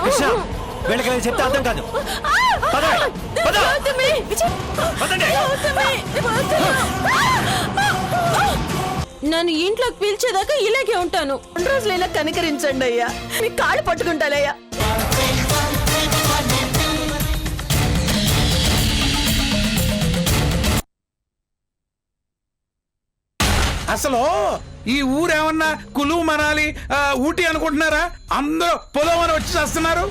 కృష్ణ వెళ్ళగలని చెప్తే అర్థం కాదు. నన్ను ఇంట్లోకి పిలిచేదాకా ఇలాగే ఉంటాను. 2 రోజులైనా కనికరించండి అయ్యా, మీ కాళ్ళు పట్టుకుంటానయ్యా. అసలు ఈ ఊరేమన్నా కులు మనాలి ఊటీ అనుకుంటున్నారా? అందరూ పొలవని వచ్చి చేస్తున్నారు.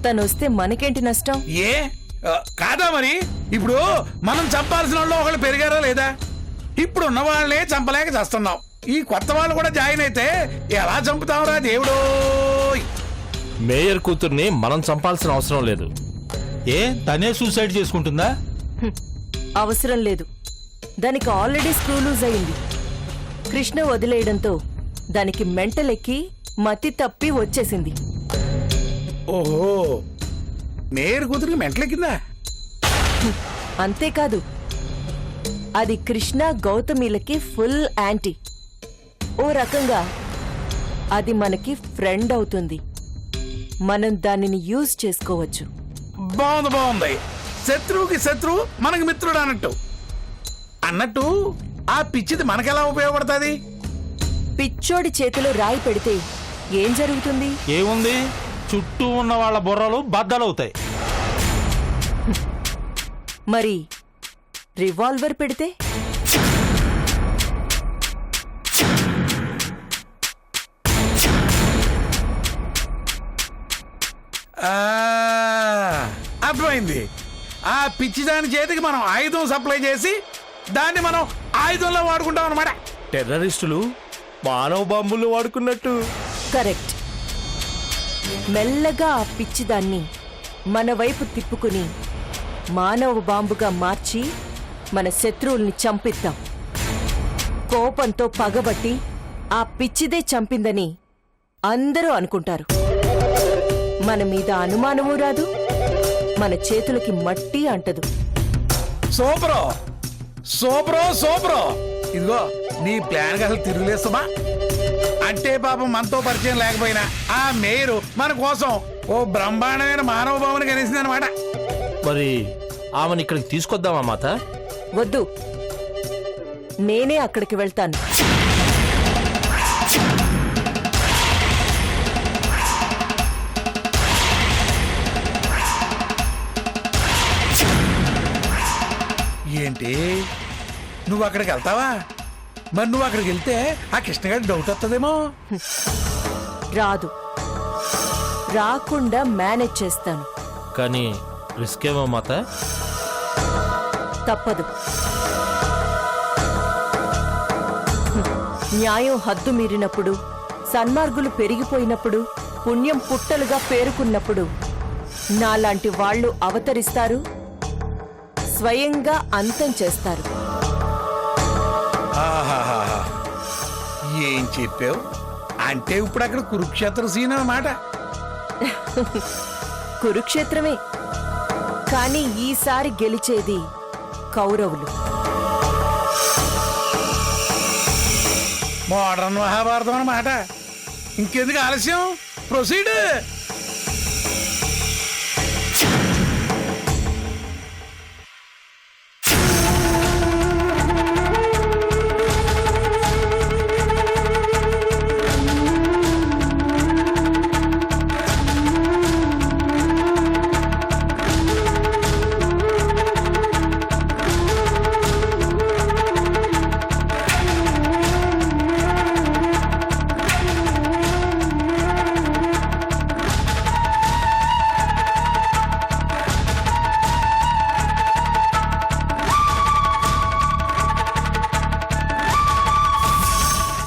తను వస్తే మనకేంటి నష్టం? ఏ కాదా మరి? ఇప్పుడు మనం చంపాల్సిన వాళ్ళు ఒకళ్ళు పెరిగారా లేదా? ఇప్పుడు ఉన్న వాళ్ళనే చంపలేక చేస్తున్నాం. ఈ కొత్త వాళ్ళు కూడా జాయిన్ అయితే ఎలా చంపుతావురా దేవుడో? మేయర్ కూతుర్ని మనం చంపాల్సిన అవసరం లేదు. ఏ తనే సూసైడ్ చేసుకుంటుందా? అవసరం లేదు. దానికి ఆల్రెడీ స్క్రూ లూజ్ అయింది. కృష్ణ వదిలేయడంతో దానికి మెంటల్ ఎక్కి మతి తప్పి వచ్చేసింది. ఓహో, మేయర్ కూతురికి మెంటలెక్కిందా? అంతేకాదు, అది కృష్ణ గౌతమిలకి ఫుల్ యాంటీ. ఓ రకంగా అది మనకి ఫ్రెండ్ అవుతుంది. మనం దానిని యూజ్ చేసుకోవచ్చు. బాగుంది బాగుంది. శత్రువుకి శత్రువు మనకి మిత్రుడు అన్నట్టు ఆ పిచ్చిది మనకెలా ఉపయోగపడుతుంది? పిచ్చోడి చేతిలో రాయి పెడితే ఏం జరుగుతుంది? ఏముంది, చుట్టూ ఉన్న వాళ్ళ బుర్రలు బద్దలవుతాయి. మరి రివాల్వర్ పెడితే? అర్థమైంది. ఆ పిచ్చిదాని చేతికి మనం ఆయుధం సప్లై చేసి దాన్ని మనం ఆయుధంలో వాడుకుంటాం అన్నమాట. టెర్రరిస్టులు మానవ బాంబులు వాడుకున్నట్టు. కరెక్ట్. మెల్లగా ఆ పిచ్చిదాన్ని మన వైపు తిప్పుకుని మానవ బాంబుగా మార్చి మన శత్రువుల్ని చంపిద్దాం. కోపంతో పగబట్టి ఆ పిచ్చిదే చంపిందని అందరూ అనుకుంటారు. మన మీద అనుమానమూ రాదు, మన చేతులకి మట్టి అంటదు. సూపరో సూపరో సూపరో. ఇదిగో నీ ప్లాన్ అసలు తిరుగులేస్తామా? అంటే పాపం మనతో పరిచయం లేకపోయినా ఆ మేయరు మన కోసం ఓ బ్రహ్మాండమైన మానవ భావన కనిసింది అనమాట. మరి ఆమెను ఇక్కడికి తీసుకొద్దామా మాత? వద్దు, నేనే అక్కడికి వెళ్తాను. ఏంటి, నువ్వు అక్కడికి వెళ్తావా? మరి నువ్వు అక్కడికి వెళ్తే ఆ కృష్ణగారి డౌట్ వస్తుందేమో. రాదు, రాకుండా మేనేజ్ చేస్తాను. కానీ రిస్క్ ఏమో మాత. తప్పదు. న్యాయం హద్దు మీరినప్పుడు, సన్మార్గులు పెరిగిపోయినప్పుడు, పుణ్యం పుట్టలుగా పేరుకున్నప్పుడు నాలాంటి వాళ్ళు అవతరిస్తారు, స్వయంగా అంతం చేస్తారు. ఆహాహా, ఏం చెప్పావు? అంటే ఇప్పుడు అక్కడ కురుక్షేత్ర సీన్ అన్నమాట. కురుక్షేత్రమే, కానీ ఈసారి గెలిచేది కౌరవులు. మోడర్న్ మహాభారతం అన్నమాట. ఇంకెందుకు ఆలస్యం, ప్రొసీడ్.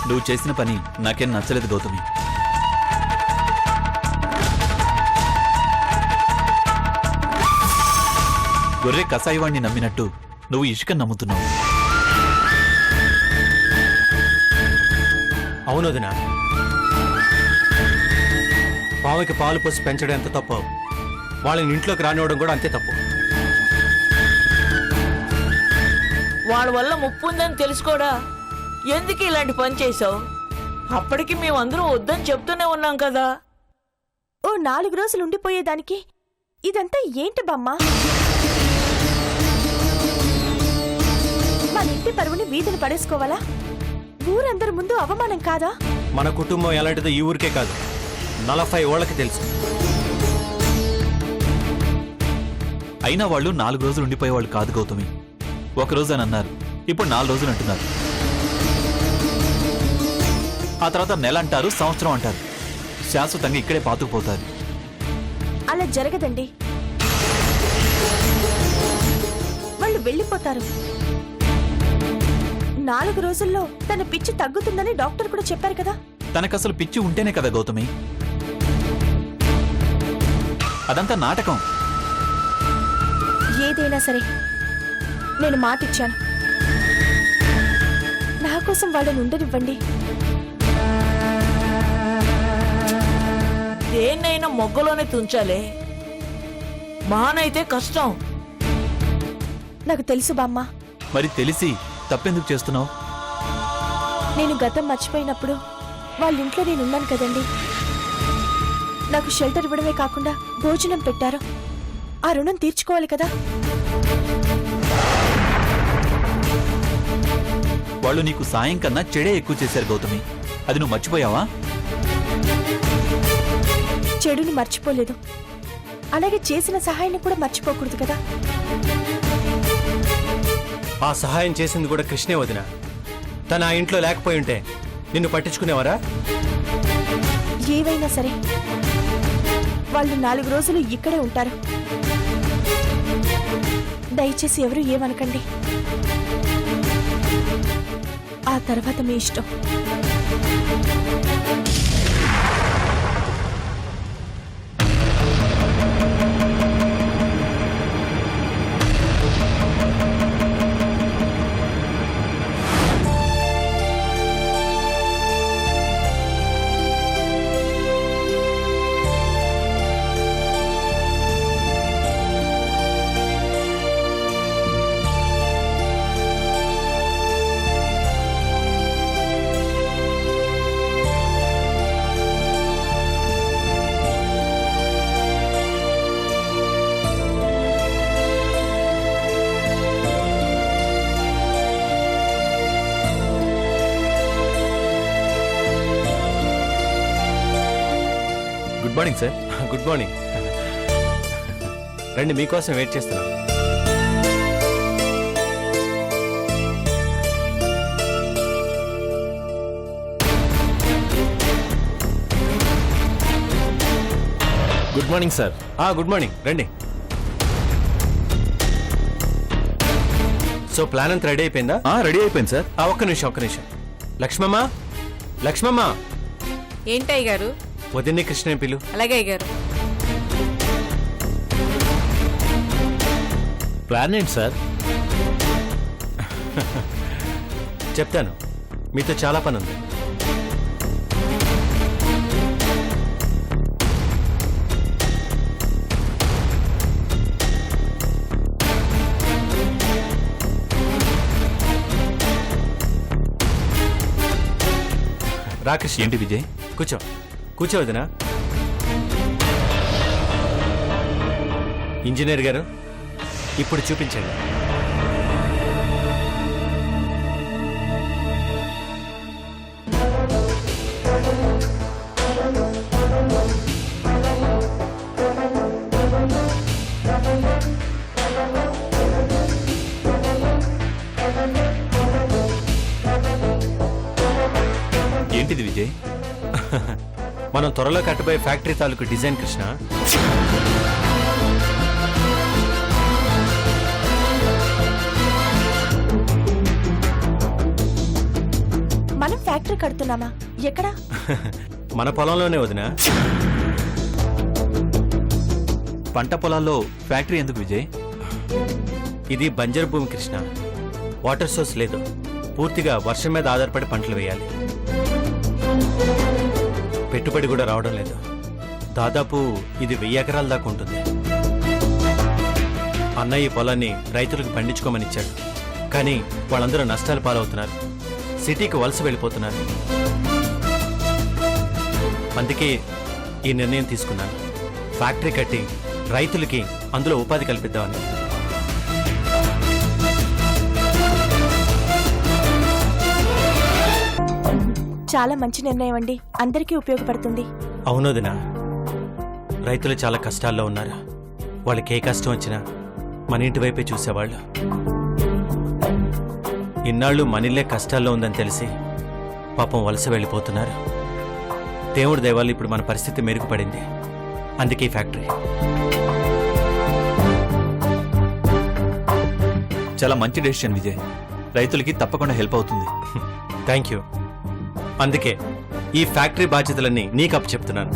నువ్వు చేసిన పని నాకేం నచ్చలేదు గౌతమి. గొర్రె కసాయివాణ్ణి నమ్మినట్టు నువ్వు ఇష్క నమ్ముతున్నావు. అవునదినా, పావుకి పాలు పోసి పెంచడం ఎంత తప్పు, వాళ్ళని ఇంట్లోకి రానివ్వడం కూడా అంతే తప్పు. వాళ్ళ వల్ల ముప్పు ఉందని తెలుసుకోడా ఎందుకు ఇలాంటి పని చేసావు? అప్పటికి మేమందరం వద్దని చెప్తూనే ఉన్నాం కదా. ఓ 4 రోజులు ఉండిపోయేదానికి ఇదంతా ఏంటి బామ్మ? మన ఇంటి పరువుని వీధిని పడేసుకోవాలా? ఊరందరి ముందు అవమానం కాదా? మన కుటుంబం ఎలాంటిదో ఈ ఊరికే కాదు 40 ఓళ్ళకి తెలుసు. అయినా వాళ్ళు 4 రోజులు ఉండిపోయేవాళ్ళు కాదు గౌతమి. ఒక రోజు అని అన్నారు, ఇప్పుడు 4 రోజులు అంటున్నారు. ఆ తర్వాత నెల అంటారు, సంవత్సరం అంటారు. శాశ్వతంగా ఇక్కడే పాతుకుపోతారు. అలా జరగదండి. వాళ్ళు వెళ్ళిపోతారు. 4 రోజుల్లో తన పిచ్చి తగ్గుతుందని డాక్టర్ కూడా చెప్పారు కదా. తనకసలు పిచ్చి ఉంటేనే కదా గౌతమి. అదంతా నాటకం. ఏదైనా సరే నేను మాటిచ్చాను. నా కోసం వాళ్ళని ఉండనివ్వండి. దేన్నైనా మొగ్గలోనే తుంచాలే, మానైతే కష్టం. నాకు తెలుసు బామ్మ. మరి తెలిసి తప్పెందుకు చేస్తున్నావు? నేను గతం మర్చిపోయినప్పుడు వాళ్ళ ఇంట్లో నేనున్నాను కదండి. నాకు షెల్టర్ ఇవ్వడమే కాకుండా భోజనం పెట్టారు. ఆ రుణం తీర్చుకోవాలి కదా. వాళ్ళు నీకు సాయం కన్నా చెడే ఎక్కువ చేశారు గౌతమి. అది నువ్వు మర్చిపోయావా? చెడుని మర్చిపోలేదు, అలాగే చేసిన సహాయాన్ని కూడా మర్చిపోకూడదు కదా. ఆ సహాయం చేసింది కూడా కృష్ణే వదిన. తన ఆ ఇంట్లో లేకపోయి ఉంటే నిన్ను పట్టించుకునేవారా? ఏవైనా సరే వాళ్ళు 4 రోజులు ఇక్కడే ఉంటారు. దయచేసి ఎవరు ఏమనకండి. ఆ తర్వాత మీ ఇష్టం. Good morning sir. Good morning. రండి, మీకోసం వెయిట్ చేస్తున్నాను. Good morning sir. Good morning, రండి. సో ప్లాన్ అంతా రెడీ అయిపోయిందా? రెడీ అయిపోయింది సార్. ఒక్క నిమిషం. లక్ష్మమ్మ, లక్ష్మమ్మ, ఏంటయ్య గారు? వదిన్ని కృష్ణ పిలు. అలాగే అయ్యారు. ప్లాన్ ఏంటి సార్? చెప్తాను, మీతో చాలా పని ఉంది. రాకృష్ణ, ఏంటి విజయ్? కూర్చో వదినా. ఇంజనీర్ గారు, ఇప్పుడు చూపించండి. ఏంటిది విజయ్? మనం త్వరలో కట్టబోయే ఫ్యాక్టరీ తాలూకు డిజైన్ కృష్ణ. మనం ఫ్యాక్టరీ కడుతున్నామా? ఎక్కడా? మన పొలంలోనే వదినా. పంట పొలాల్లో ఫ్యాక్టరీ ఎందుకు విజయ్? ఇది బంజరు భూమి కృష్ణ. వాటర్ సోర్స్ లేదు. పూర్తిగా వర్షం మీద ఆధారపడి పంటలు వేయాలి. పెట్టుబడి కూడా రావడం లేదు. దాదాపు ఇది 1000 ఎకరాల దాకా ఉంటుంది. అన్నయ్య ఈ పొలాన్ని రైతులకు పండించుకోమని ఇచ్చాడు. కానీ వాళ్ళందరూ నష్టాలు పాలవుతున్నారు. సిటీకి వలస వెళ్ళిపోతున్నారు. అందుకే ఈ నిర్ణయం తీసుకున్నాను. ఫ్యాక్టరీ కట్టి రైతులకి అందులో ఉపాధి కల్పిద్దామని. చాలా మంచి నిర్ణయం అండి. అందరికీ ఉపయోగపడుతుంది. అవునోదినా, రైతులు చాలా కష్టాల్లో ఉన్నారు. వాళ్ళకి ఏ కష్టం వచ్చినా మన ఇంటి వైపే చూసేవాళ్ళు. ఇన్నాళ్ళు మనీలే కష్టాల్లో ఉందని తెలిసి పాపం వలస వెళ్ళిపోతున్నారు. దేవుడి దయవల్ల ఇప్పుడు మన పరిస్థితి మెరుగుపడింది. అందుకే ఈ ఫ్యాక్టరీ. చాలా మంచి డెసిషన్ విజయ్. రైతులకి తప్పకుండా హెల్ప్ అవుతుంది. Thank you. అందుకే ఈ ఫ్యాక్టరీ బాధ్యతలన్నీ నీకు అప్పు చెప్తున్నాను.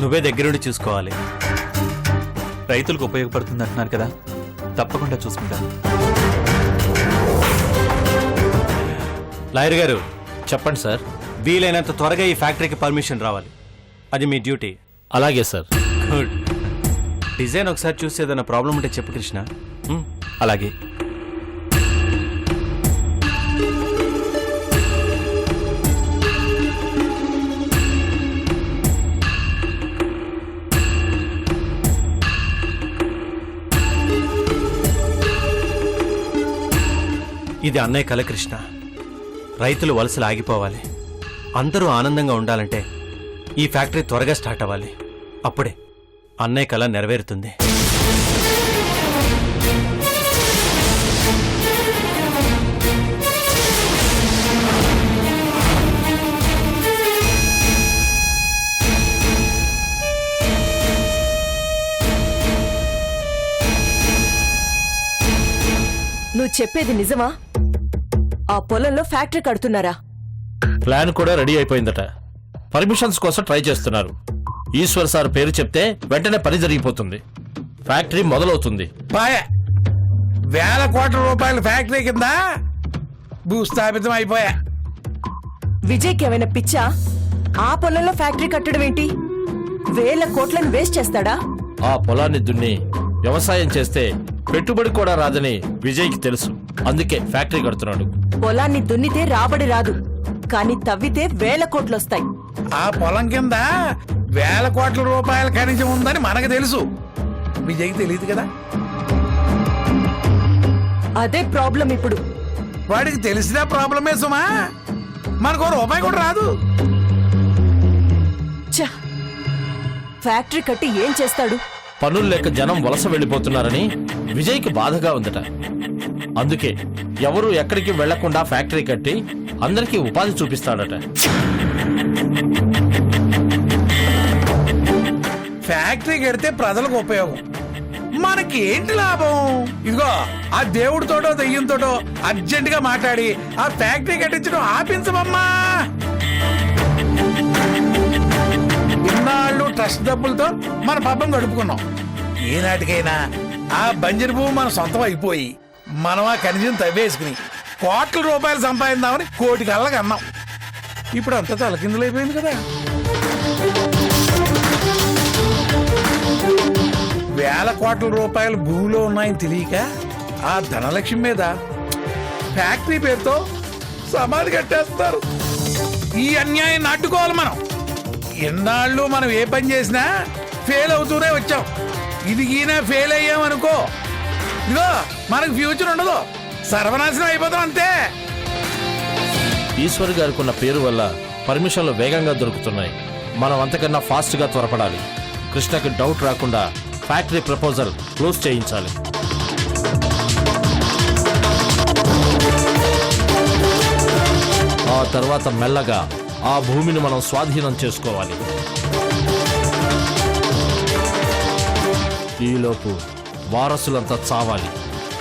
నువ్వే దగ్గరుండి చూసుకోవాలి. రైతులకు ఉపయోగపడుతుంది అంటున్నారు కదా, తప్పకుండా చూసుకుంటాను. లాయర్ గారు, చెప్పండి సార్. వీలైనంత త్వరగా ఈ ఫ్యాక్టరీకి పర్మిషన్ రావాలి. అది మీ డ్యూటీ. అలాగే సార్. గుడ్. డిజైన్ ఒకసారి చూసి ఏదైనా ప్రాబ్లం ఉంటే చెప్పు కృష్ణ. అలాగే. ఇది అన్నయ్య కల కృష్ణ. రైతులు వలసలు ఆగిపోవాలి, అందరూ ఆనందంగా ఉండాలంటే ఈ ఫ్యాక్టరీ త్వరగా స్టార్ట్ అవ్వాలి. అప్పుడే అన్నయ్య కల నెరవేరుతుంది. నువ్వు చెప్పేది నిజమా? ఆ పొలంలో ఫ్యాక్టరీ కడుతున్నారా? ప్లాన్ కూడా రెడీ అయిపోయిందట. పర్మిషన్స్ కోసం ట్రై చేస్తున్నారు. ఈశ్వర్ సార్ పేరు చెప్తే వెంటనే పని జరిగిపోతుంది. ఫ్యాక్టరీ మొదలవుతుంది. వేల కోట్ల రూపాయల ఫ్యాక్టరీ కింద భూస్థాపితం అయిపోయా. విజయ్కి ఏమైనా పిచ్చా? ఆ పొలంలో ఫ్యాక్టరీ కట్టడం ఏంటి? వేల కోట్లను వేస్ట్ చేస్తాడా? ఆ పొలాన్ని దున్ని వ్యవసాయం చేస్తే పెట్టుబడి కూడా రాదని విజయ్కి తెలుసు. అందుకే ఫ్యాక్టరీ కడుతున్నాడు. పొలాన్ని దున్నితే రాబడి రాదు, కానీ తవ్వితే వేల కోట్లొస్తాయి. ఆ పొలం కింద వేల కోట్ల రూపాయల ఖనిజం ఉందని మనకు తెలుసు. విజయ్కి తెలియదు కదా. అదే ప్రాబ్లం ఇప్పుడు. వాడికి తెలిసిన ప్రాబ్లమే సుమా. మనకు రూపాయి కూడా రాదు. ఛ! ఫ్యాక్టరీ కట్టి ఏం చేస్తాడు? పనులు లేక జనం వలస వెళ్ళిపోతున్నారని విజయ్కి బాధగా ఉందట. అందుకే ఎవరు ఎక్కడికి వెళ్లకుండా ఫ్యాక్టరీ కట్టి అందరికీ ఉపాధి చూపిస్తాడట. ఫ్యాక్టరీ కడితే ప్రజలకు ఉపయోగం, మనకి ఏంటి లాభం? ఇదిగో ఆ దేవుడితోటో దెయ్యంతోటో అర్జెంట్ గా మాట్లాడి ఆ ఫ్యాక్టరీ కట్టించడం ఆపించమమ్మా. ఇన్నాళ్ళు ట్రస్ట్ డబ్బులతో మన పాపం గడుపుకున్నాం. ఏనాటికైనా ఆ బంజరు భూమి మన సొంతం అయిపోయి మనం ఆ ఖనిజం తవ్వేసుకుని కోట్ల రూపాయలు సంపాదిందామని కోటి కళ్ళకి అన్నాం. ఇప్పుడు అంతా తలకిందులైపోయింది కదా. వేల కోట్ల రూపాయలు భూమిలో ఉన్నాయని తెలియక ఆ ధనలక్ష్మి మీద ఫ్యాక్టరీ పేరుతో సమాధి కట్టేస్తారు. ఈ అన్యాయం అడ్డుకోవాలి మనం. ఎన్నాళ్ళు మనం ఏ పని చేసినా ఫెయిల్ అవుతూనే వచ్చాం. ఇది ఈయన ఫెయిల్ అయ్యామనుకో, ఇదిగో మనకు ఫ్యూచర్ ఉండదు, సర్వనాశనం అయిపోతాం అంతే. ఈశ్వర్ గారికి ఉన్న పేరు వల్ల పర్మిషన్లు వేగంగా దొరుకుతున్నాయి. మనం అంతకన్నా ఫాస్ట్ గా త్వరపడాలి. కృష్ణకి డౌట్ రాకుండా ఫ్యాక్టరీ ప్రపోజల్ క్లోజ్ చేయించాలి. ఆ తర్వాత మెల్లగా ఆ భూమిని మనం స్వాధీనం చేసుకోవాలి. ఈలోపు వారసులంతా చావాలి.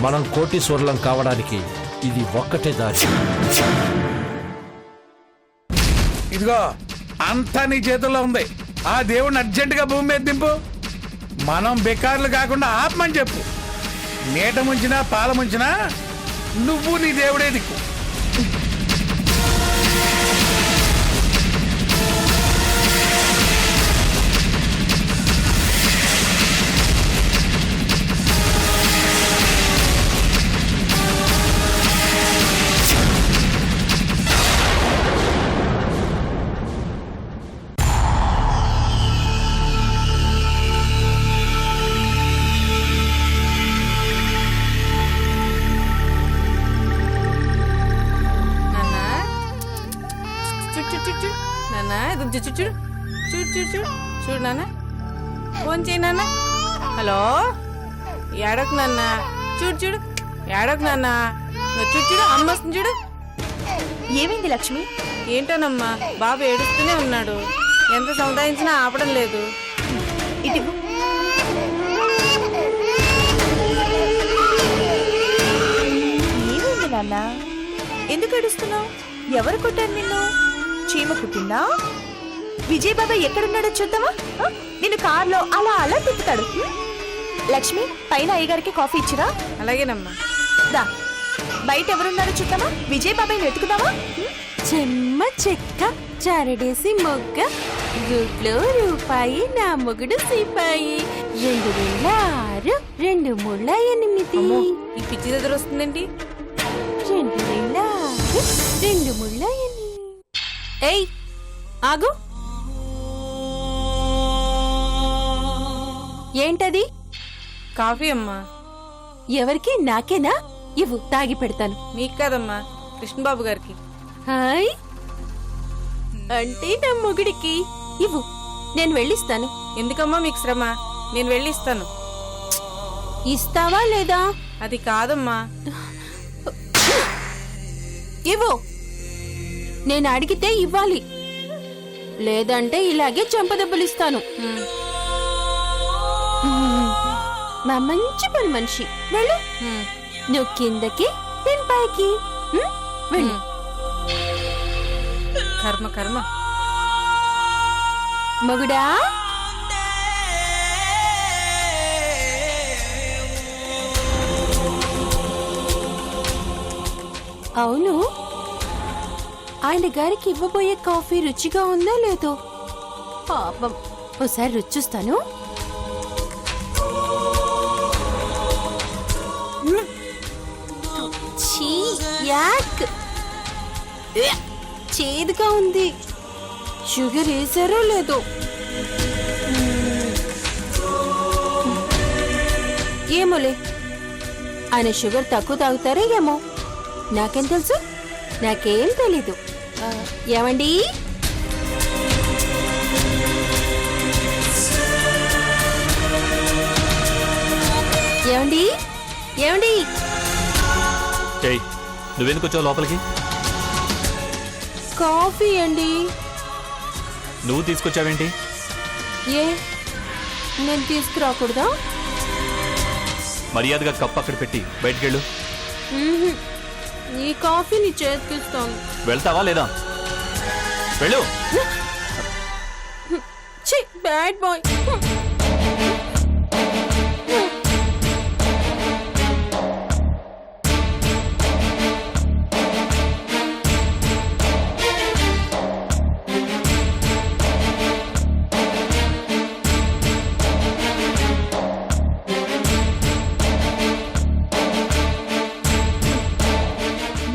మనం కోటీశ్వరులం కావడానికి ఇది ఒక్కటే దారి. ఇదిగో అంతా నీ చేతుల్లో ఉంది. ఆ దేవుడిని అర్జెంటుగా భూమి మీద దింపు. మనం బెకార్లు కాకుండా ఆపమని చెప్పు. నీట ముంచినా పాల ముంచినా నువ్వు నీ దేవుడే దిక్కు. నాన్న ఇది చూడు చూడు చూడు చూడు చూడు చూడు నాన్న ఫోన్ చేయి నాన్న. హలో ఏడకు నాన్న, చూడు చూడు ఏడకు నాన్న, చూడు చూడు అమ్మ వస్తుంది చూడు. ఏమైంది లక్ష్మి? ఏంటోనమ్మా బాబు ఏడుస్తూనే ఉన్నాడు, ఎంత సముదాయించినా ఆపడం లేదు. ఇటు ఏమైంది నాన్న? ఎందుకు ఏడుస్తున్నావు? ఎవరు కొట్టారు నిన్ను? చీమ కుట్టిందా? విజయ్ బాబాయ్ ఎక్కడున్నాడో చూద్దామా? నిన్ను కార్లో అలా అలా తిప్పుతాడు. లక్ష్మి పైన అయ్యగారికి కాఫీ ఇచ్చిరా? అలాగేనమ్మా. దా బయట ఎవరున్నారో చూద్దామా? విజయ్ బాబాయ్ వెతుకుదామా? చెమ్మ చెక్క చారడేసి మొగ్గ గుడ్లో రూపాయి నా మొగుడు సిపాయి 2006 2 3 8 అమ్మో, ఈ పిచ్చి దగ్గర వస్తుందేంటి? 2006 2 3 8. ఏయ్ ఆగు. ఏంటది? కాఫీ అమ్మా. ఎవరికి? నాకేనా? ఇవ్వు తాగి పెడతాను. నీకు కాదమ్మా, కృష్ణబాబు గారికి. హాయ్ అంటే నా మొగుడికి ఇవ్వు, నేను వెళ్ళిస్తాను. ఎందుకమ్మా మీకు శ్రమ, నేను వెళ్ళి ఇస్తాను. ఇస్తావా లేదా? అది కాదమ్మా. ఇవ్వు, నేను అడిగితే ఇవ్వాలి, లేదంటే ఇలాగే చెంపదెబ్బలిస్తాను. మా మంచి పని మనిషి, వెళ్ళు. నువ్వు కిందకి, నేను పైకి. వెళ్ళు. కర్మ కర్మ. మగుడా అవును, ఆయన గారికి ఇవ్వబోయే కాఫీ రుచిగా ఉందా లేదో? పాపం, ఓసారి రుచిస్తాను. ఛీ, యాక్. చేదుగా ఉంది. షుగర్ వేసారో లేదో? ఏమోలే, ఆయన షుగర్ తక్కువ తాగుతారో ఏమో, నాకేం తెలుసు? నాకేం తెలీదు. ఏమండి? ఏమండి? ఏమండి? ఏయ్, నువ్వెందుకు వచ్చావు లోపలికి? కాఫీ అండి. నువ్వు తీసుకొచ్చావేంటి? ఏ, నేను తీసుకురాకూడదా? మర్యాదగా కప్పు అక్కడ పెట్టి బయటికెళ్ళు. ఈ కాఫీ నీ చేతికిస్తాను. వెళ్తావా లేదా? వెళ్ళు. ఛీ, బ్యాడ్ బాయ్.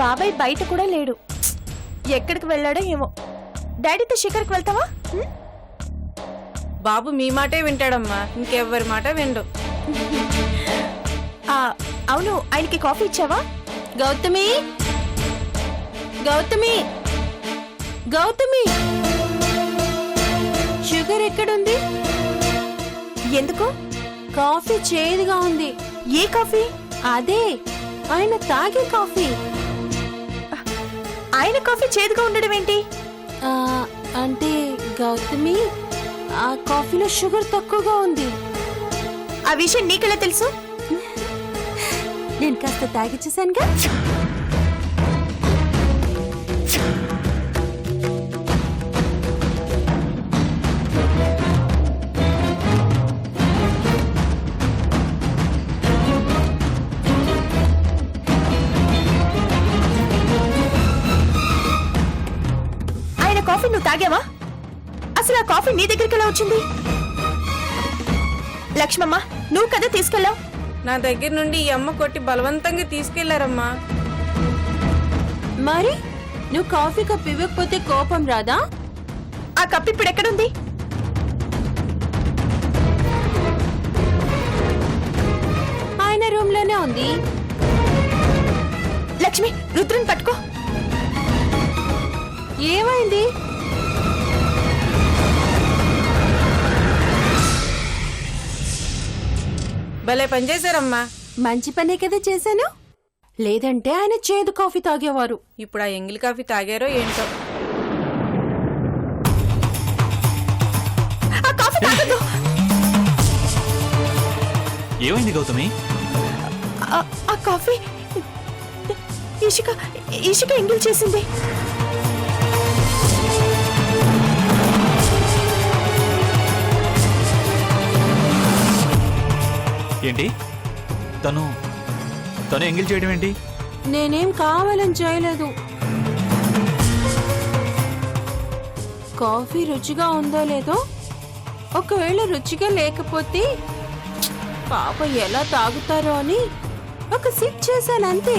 బాబాయ్ బయట కూడా లేడు, ఎక్కడికి వెళ్ళాడో ఏమో. డాడీతో షికార్కి వెళ్తావా? బాబు మీ మాటే వింటాడమ్మా, ఇంకెవ్వరి మాట విండు. అవును, ఆయనకి కాఫీ ఇచ్చావా? గౌతమి, గౌతమి, గౌతమి, షుగర్ ఎక్కడుంది? ఎందుకు? కాఫీ చేదుగా ఉంది. ఏ కాఫీ? అదే ఆయన తాగే కాఫీ. ఆయన కాఫీ చేదుగా ఉండడం ఏంటి? అంటే గౌతమి, ఆ కాఫీలో షుగర్ తక్కువగా ఉంది. ఆ విషయం నీకెలా తెలుసు? నేను కాస్త తాగిచ్చేసానుగా. ఆయన కాఫీ నువ్వు తాగావా? అసలు ఆ కాఫీ నీ దగ్గరికి ఎలా వచ్చింది? లక్ష్మమ్మ, నువ్వు కదా తీసుకెళ్ళావు. నా దగ్గర నుండి ఈ అమ్మ కొట్టి బలవంతంగా తీసుకెళ్లారమ్మా. మరి నువ్వు కాఫీ కప్ ఇవ్వకపోతే కోపం రాదా? ఆ కప్ ఇప్పుడు ఎక్కడుంది? ఆయన రూమ్ లోనే ఉంది. లక్ష్మి, రుద్రన్ పట్టుకో. ఏమైంది? భలే పనిచేశారమ్మా. మంచి పనే కదా చేశాను, లేదంటే ఆయన చేదు కాఫీ తాగేవారు. ఇప్పుడు ఆ ఎంగిలి కాఫీ తాగారో ఏంటో. ఆ కాఫీ తాగొద్దు. ఏమైంది గౌతమి? ఆ కాఫీ ఇషిక ఎంగిల్ చేసింది. ఏంటి తను ఎంగిల్ చేయడం ఏంటి? నేనేం కావాలని చేయలేదు. కాఫీ రుచిగా ఉందో లేదో, ఒకవేళ రుచిగా లేకపోతే పాప ఎలా తాగుతారో అని ఒక సిప్ చేశానంతే.